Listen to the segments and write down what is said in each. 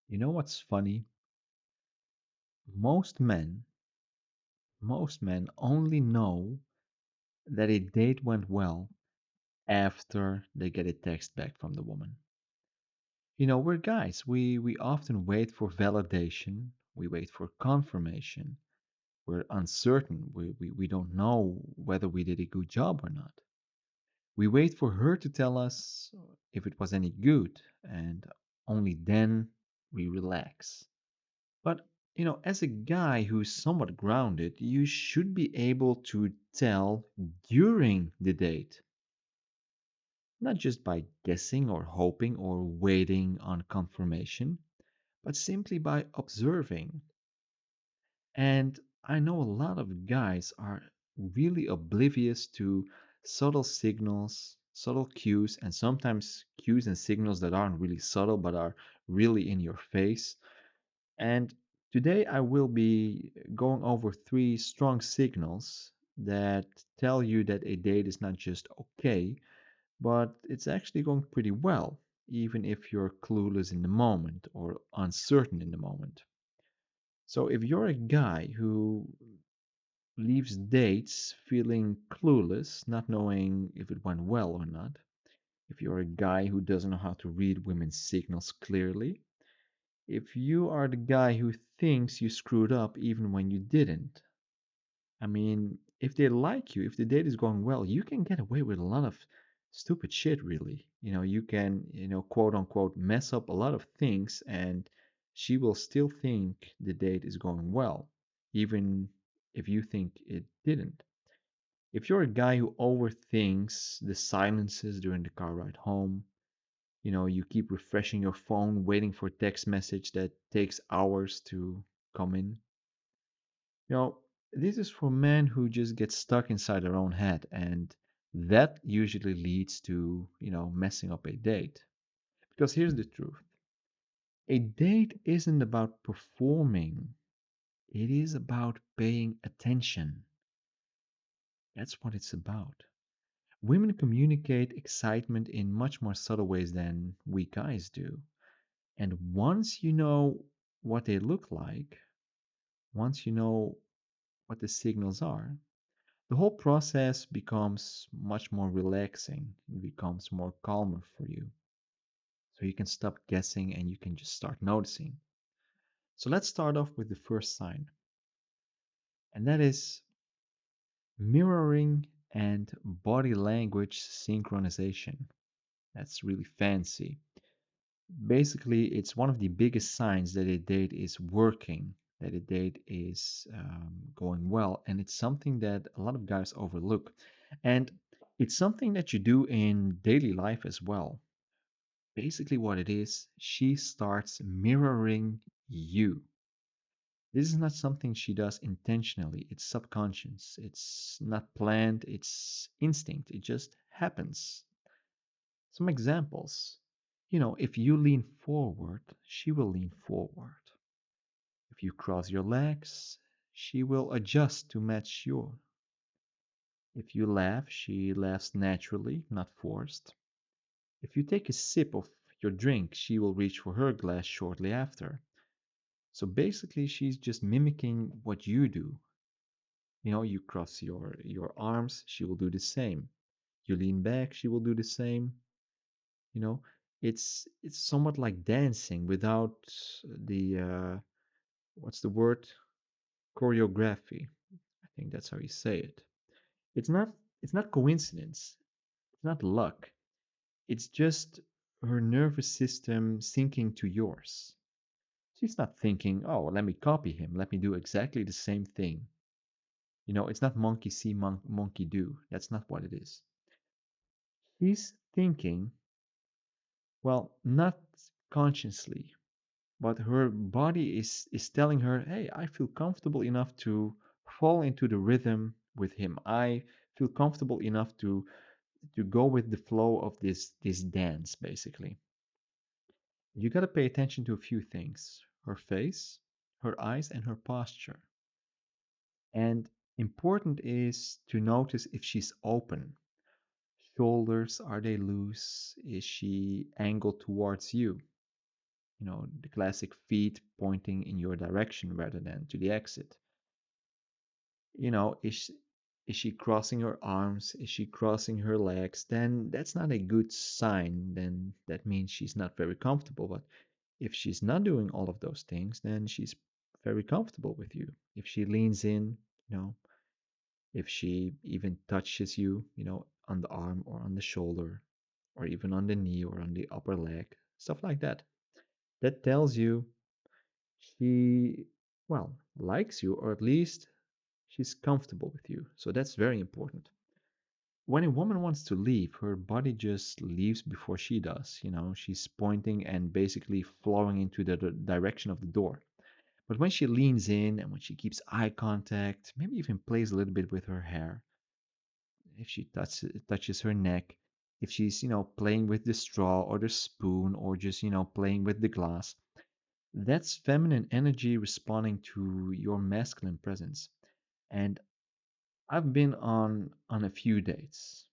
You know what's funny? Most men, most men only know that a date went well after they get a text back from the woman. We're guys. We often wait for validation. We wait for confirmation. We're uncertain. We don't know whether we did a good job or not. We wait for her to tell us if it was any good, and only then we relax. But, as a guy who's somewhat grounded, you should be able to tell during the date, not just by guessing or hoping or waiting on confirmation, but simply by observing. And I know a lot of guys are really oblivious to subtle signals, subtle cues, and sometimes cues and signals that aren't really subtle but are really in your face. And today I will be going over three strong signals that tell you that a date is not just okay, but it's actually going pretty well, even if you're clueless in the moment or uncertain in the moment. So if you're a guy who leaves dates feeling clueless, not knowing if it went well or not, if you're a guy who doesn't know how to read women's signals clearly, if you are the guy who thinks you screwed up even when you didn't, I mean, if they like you, if the date is going well, you can get away with a lot of stupid shit, really. You can, quote unquote, mess up a lot of things and she will still think the date is going well, even if you think it didn't. If you're a guy who overthinks the silences during the car ride home, you keep refreshing your phone, waiting for a text message that takes hours to come in. You know, this is for men who just get stuck inside their own head, and that usually leads to, messing up a date. Because here's the truth, a date isn't about performing, it is about paying attention. That's what it's about. Women communicate excitement in much more subtle ways than we guys do. And once you know what they look like, once you know what the signals are, the whole process becomes much more relaxing. It becomes more calmer for you. So you can stop guessing and you can just start noticing. So let's start off with the first sign, and that is mirroring and body language synchronization. That's really fancy. Basically, it's one of the biggest signs that a date is working, that a date is going well, and it's something that a lot of guys overlook. And it's something that you do in daily life as well. Basically, what it is, she starts mirroring you. This is not something she does intentionally, it's subconscious, it's not planned, it's instinct, it just happens. Some examples. If you lean forward, she will lean forward. If you cross your legs, she will adjust to match you. If you laugh, she laughs naturally, not forced. If you take a sip of your drink, she will reach for her glass shortly after. So basically, she's just mimicking what you do. You cross your arms, she will do the same. You lean back, she will do the same. You know, it's somewhat like dancing without the what's the word? Choreography. I think that's how you say it. It's not it's not coincidence. It's not luck. It's just her nervous system syncing to yours. She's not thinking, oh, let me copy him. Let me do exactly the same thing. It's not monkey see, monkey do. That's not what it is. She's thinking, well, not consciously, but her body is telling her, hey, I feel comfortable enough to fall into the rhythm with him. I feel comfortable enough to go with the flow of this dance, basically. You got to pay attention to a few things: her face, her eyes, and her posture. And important is to notice if she's open. Shoulders, are they loose? Is she angled towards you? The classic feet pointing in your direction rather than to the exit. You know, is she crossing her arms? Is she crossing her legs? Then that's not a good sign. Then that means she's not very comfortable. But if she's not doing all of those things, then she's very comfortable with you. If she leans in, you know, if she even touches you, on the arm or on the shoulder, or even on the knee or on the upper leg, stuff like that. That tells you she, well, likes you, or at least she's comfortable with you. So that's very important. When a woman wants to leave, her body just leaves before she does. She's pointing and basically flowing into the direction of the door. But when she leans in and when she keeps eye contact, maybe even plays a little bit with her hair, if she touches her neck, if she's, playing with the straw or the spoon or just, playing with the glass, that's feminine energy responding to your masculine presence. And I've been on a few dates,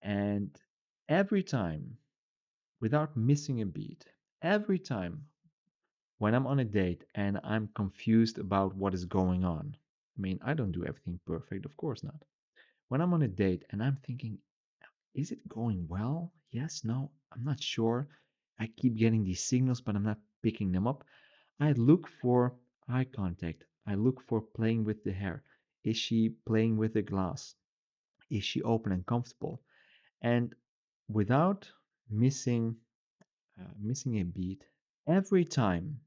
and every time, without missing a beat, every time when I'm on a date and I'm confused about what is going on, I mean, I don't do everything perfect, of course not. When I'm on a date and I'm thinking, is it going well? Yes, no, I'm not sure. I keep getting these signals, but I'm not picking them up. I look for eye contact. I look for playing with the hair. Is she playing with the glass? Is she open and comfortable? And without missing missing a beat, every time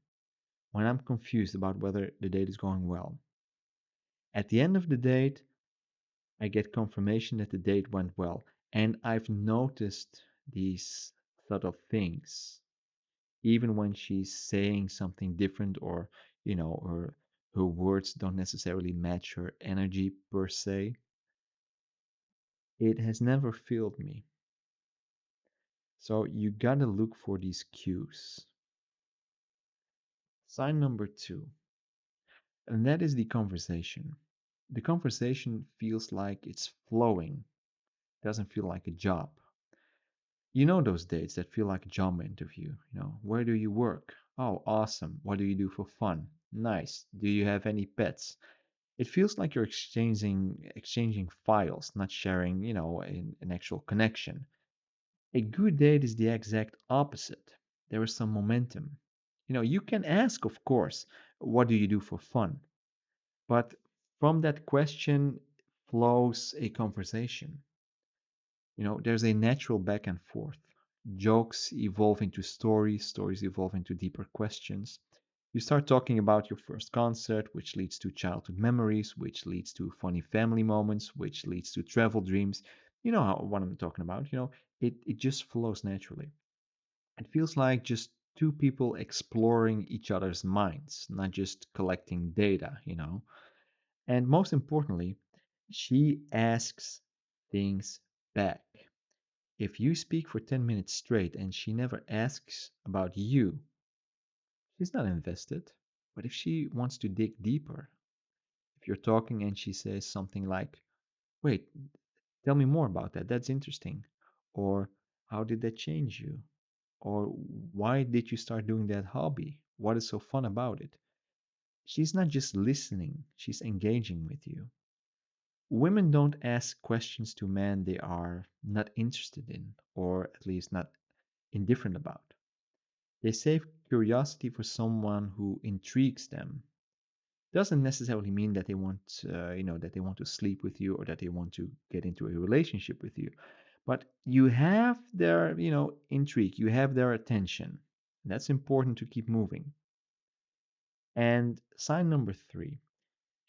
when I'm confused about whether the date is going well, at the end of the date, I get confirmation that the date went well. And I've noticed these subtle things, even when she's saying something different or, her words don't necessarily match her energy per se. It has never failed me. So you gotta look for these cues. Sign number two, and that is the conversation. The conversation feels like it's flowing, doesn't feel like a job. You know those dates that feel like a job interview. Where do you work? Oh, awesome. What do you do for fun? Nice. Do you have any pets? It feels like you're exchanging files, not sharing, an actual connection. A good date is the exact opposite. There is some momentum. You can ask, of course, what do you do for fun? But from that question flows a conversation. There's a natural back and forth. Jokes evolve into stories, stories evolve into deeper questions. You start talking about your first concert, which leads to childhood memories, which leads to funny family moments, which leads to travel dreams. You know what I'm talking about. It just flows naturally. It feels like just two people exploring each other's minds, not just collecting data. And most importantly, she asks things back. If you speak for 10 minutes straight and she never asks about you, she's not invested. But if she wants to dig deeper, if you're talking and she says something like, wait, tell me more about that, that's interesting. Or how did that change you? Or why did you start doing that hobby? What is so fun about it? She's not just listening, she's engaging with you. Women don't ask questions to men they are not interested in, or at least not indifferent about. They save curiosity for someone who intrigues them. Doesn't necessarily mean that they want, that they want to sleep with you or that they want to get into a relationship with you. But you have their, intrigue. You have their attention. That's important to keep moving. And sign number three,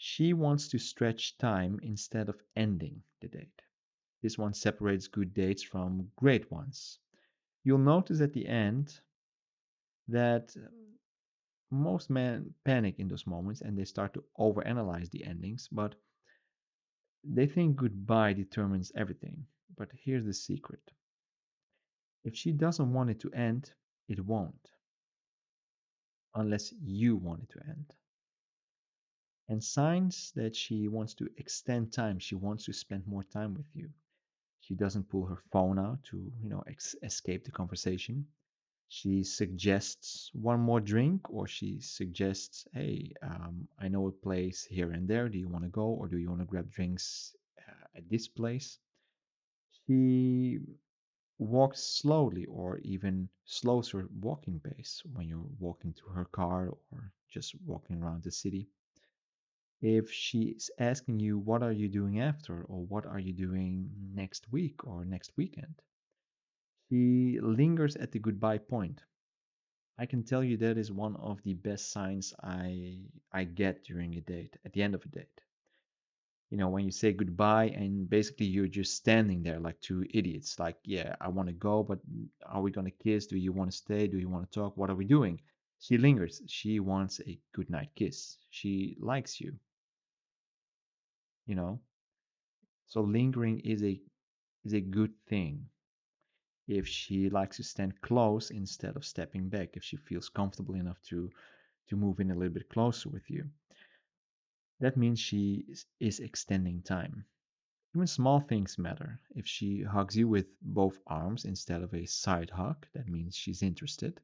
she wants to stretch time instead of ending the date. This one separates good dates from great ones. You'll notice at the end that most men panic in those moments and they start to overanalyze the endings, but they think goodbye determines everything. But here's the secret: if she doesn't want it to end, it won't, unless you want it to end. And signs that she wants to extend time, she wants to spend more time with you. She doesn't pull her phone out to, escape the conversation. She suggests one more drink, or she suggests, hey, I know a place here and there. Do you want to go, or do you want to grab drinks at this place? She walks slowly, or even slows her walking pace when you're walking to her car or just walking around the city. If she's asking you, what are you doing after, or what are you doing next week or next weekend, she lingers at the goodbye point. I can tell you that is one of the best signs I get during a date, at the end of a date. When you say goodbye and basically you're just standing there like two idiots, like, yeah, I want to go, but are we going to kiss? Do you want to stay? Do you want to talk? What are we doing? She lingers. She wants a goodnight kiss. She likes you, you know? So lingering is a good thing. If she likes to stand close instead of stepping back, if she feels comfortable enough to move in a little bit closer with you, that means she is extending time. Even small things matter. If she hugs you with both arms instead of a side hug, that means she's interested.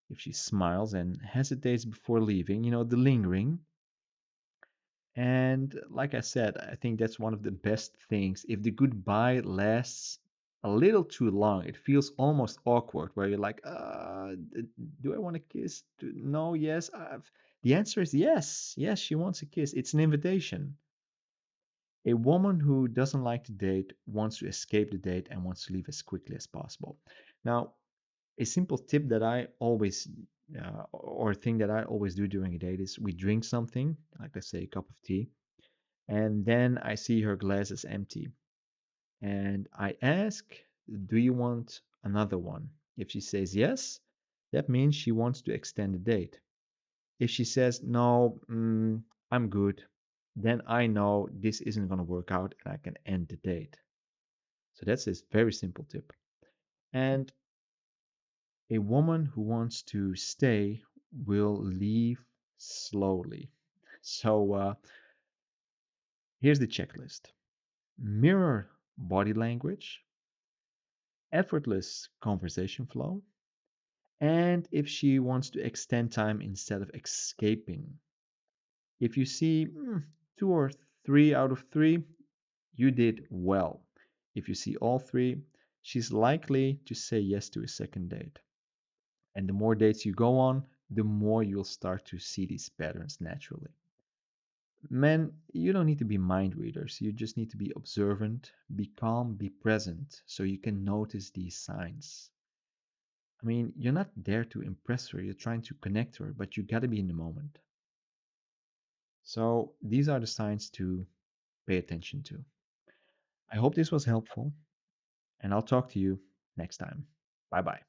If she smiles and hesitates before leaving, the lingering. And like I said, I think that's one of the best things. If the goodbye lasts a little too long, it feels almost awkward, where you're like, do I want a kiss? No, yes. The answer is yes. Yes, she wants a kiss. It's an invitation. A woman who doesn't like to date wants to escape the date and wants to leave as quickly as possible. Now, a simple tip that I always, or thing that I always do during a date is we drink something, like let's say a cup of tea, and then I see her glass is empty. And I ask, do you want another one? If she says yes, that means she wants to extend the date. If she says, no, I'm good, then I know this isn't going to work out and I can end the date. So that's a very simple tip. And a woman who wants to stay will leave slowly. So here's the checklist: mirror body language, effortless conversation flow, and if she wants to extend time instead of escaping. If you see two or three out of three, you did well. If you see all three, she's likely to say yes to a second date. And the more dates you go on, the more you'll start to see these patterns naturally. Men, you don't need to be mind readers. You just need to be observant, be calm, be present, so you can notice these signs. I mean, you're not there to impress her, you're trying to connect her, but you gotta be in the moment. So these are the signs to pay attention to. I hope this was helpful, and I'll talk to you next time. Bye bye.